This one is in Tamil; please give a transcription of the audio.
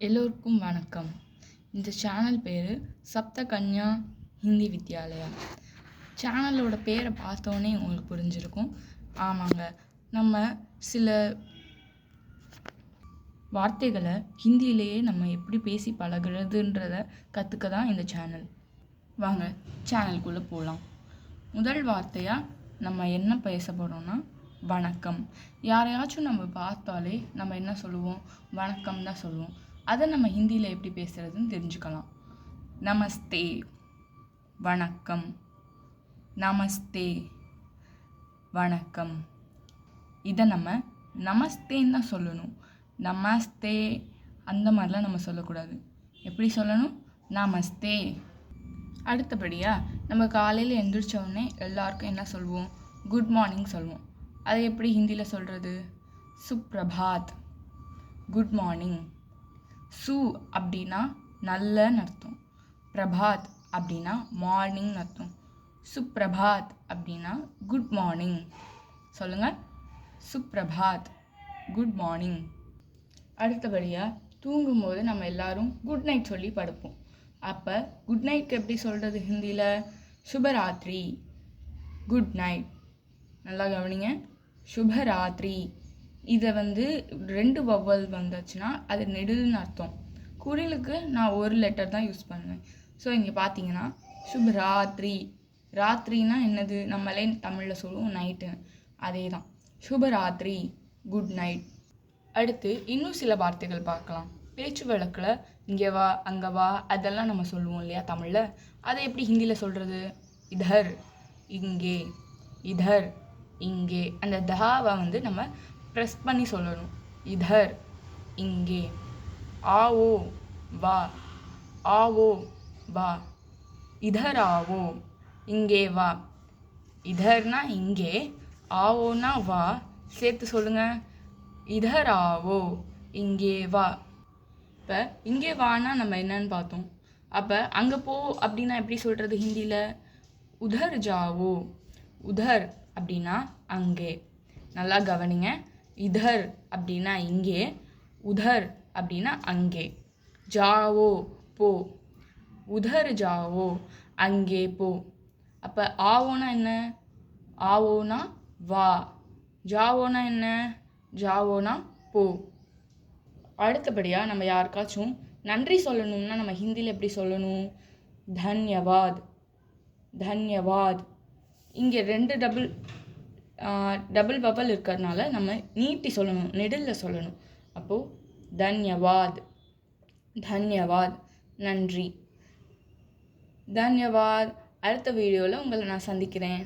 எல்லோருக்கும் வணக்கம். இந்த சேனல் பேர் சப்த கன்யா ஹிந்தி வித்யாலயா. சேனலோட பேரை பார்த்தோன்னே உங்களுக்கு புரிஞ்சிருக்கும். ஆமாங்க, நம்ம சில வார்த்தைகளை ஹிந்தியிலேயே நம்ம எப்படி பேசி பழகுறதுன்றத கற்றுக்க தான் இந்த சேனல். வாங்க சேனலுக்குள்ளே போகலாம். முதல் வார்த்தையாக நம்ம என்ன பேச போகிறோம்னா வணக்கம். யாரையாச்சும் நம்ம பார்த்தாலே நம்ம என்ன சொல்லுவோம்? வணக்கம் தான் சொல்லுவோம். அதை நம்ம ஹிந்தியில் எப்படி பேசுகிறதுன்னு தெரிஞ்சுக்கலாம். நமஸ்தே, வணக்கம். நமஸ்தே, வணக்கம். இதை நம்ம நமஸ்தேன்னு தான் சொல்லணும். நமஸ்தே அந்த மாதிரிலாம் நம்ம சொல்லக்கூடாது. எப்படி சொல்லணும்? நமஸ்தே. அடுத்தபடியாக நம்ம காலையில் எழுந்திரிச்சோடனே எல்லாருக்கும் என்ன சொல்லுவோம்? குட் மார்னிங் சொல்லுவோம். அதை எப்படி ஹிந்தியில் சொல்கிறது? சுப்ரபாத், குட் மார்னிங். சு அப்படின்னா நல்லன்னு அர்த்தம். பிரபாத் அப்படின்னா மார்னிங் அர்த்தம். சுப்ரபாத் அப்படின்னா குட் மார்னிங். சொல்லுங்கள், சுப்ரபாத், குட் மார்னிங். அடுத்தபடியாக தூங்கும்போது நம்ம எல்லாரும் குட் நைட் சொல்லி படுப்போம். அப்போ குட் நைட்க்கு எப்படி சொல்கிறது ஹிந்தியில்? சுபராத்திரி, குட் நைட். நல்லா கவனிங்க, சுபராத்திரி. இதை 2 வவல் வந்துச்சுன்னா அது நெடில்னு அர்த்தம். குரிலுக்கு நான் ஒரு லெட்டர் தான் யூஸ் பண்ணுவேன். ஸோ இங்கே பார்த்தீங்கன்னா சுபராத்திரி. ராத்திரினா என்னது? நம்மளே தமிழில் சொல்லுவோம் நைட்டு, அதே தான். சுபராத்திரி, குட் நைட். அடுத்து இன்னும் சில வார்த்தைகள் பார்க்கலாம். பேச்சு வழக்கில் இங்கே வா, அங்கே வா, அதெல்லாம் நம்ம சொல்லுவோம் இல்லையா தமிழில். அதை எப்படி ஹிந்தியில் சொல்கிறது? இதர், இங்கே. இதர், இங்கே. அந்த தாவை நம்ம ப்ரெஸ் பண்ணி சொல்லணும். இதர், இங்கே. ஆவோ, வா. ஆவோ, வா. இதர் ஆவோ, இங்கே வா. இதர்னா இங்கே, ஆவோனா வா. சேர்த்து சொல்லுங்கள். இதர் ஆவோ, இங்கே வா. இப்போ இங்கே வானா நம்ம என்னன்னு பார்த்தோம். அப்போ அங்கே போ அப்படின்னா எப்படி சொல்கிறது ஹிந்தியில்? உதர் ஜாவோ. உதர் அப்படின்னா அங்கே. நல்லா கவனிங்க. இதர் அப்படின்னா இங்கே, உதர் அப்படின்னா அங்கே. ஜாவோ, போ. உதர் ஜாவோ, அங்கே போ. அப்போ ஆவோனா என்ன? ஆவோனா வா. ஜாவோனா என்ன? ஜாவோனா போ. அடுத்தபடியாக நம்ம யாருக்காச்சும் நன்றி சொல்லணும்னா நம்ம ஹிந்தியில் எப்படி சொல்லணும்? தன்யவாத், தன்யவாத். இங்கே 2 டபுள் வவல் இருக்கிறதுனால நம்ம நீட்டி சொல்லணும், நெடிலில் சொல்லணும். அப்போது தன்யவாத், தன்யவாத், நன்றி. தன்யவாத். அடுத்த வீடியோவில் உங்களை நான் சந்திக்கிறேன்.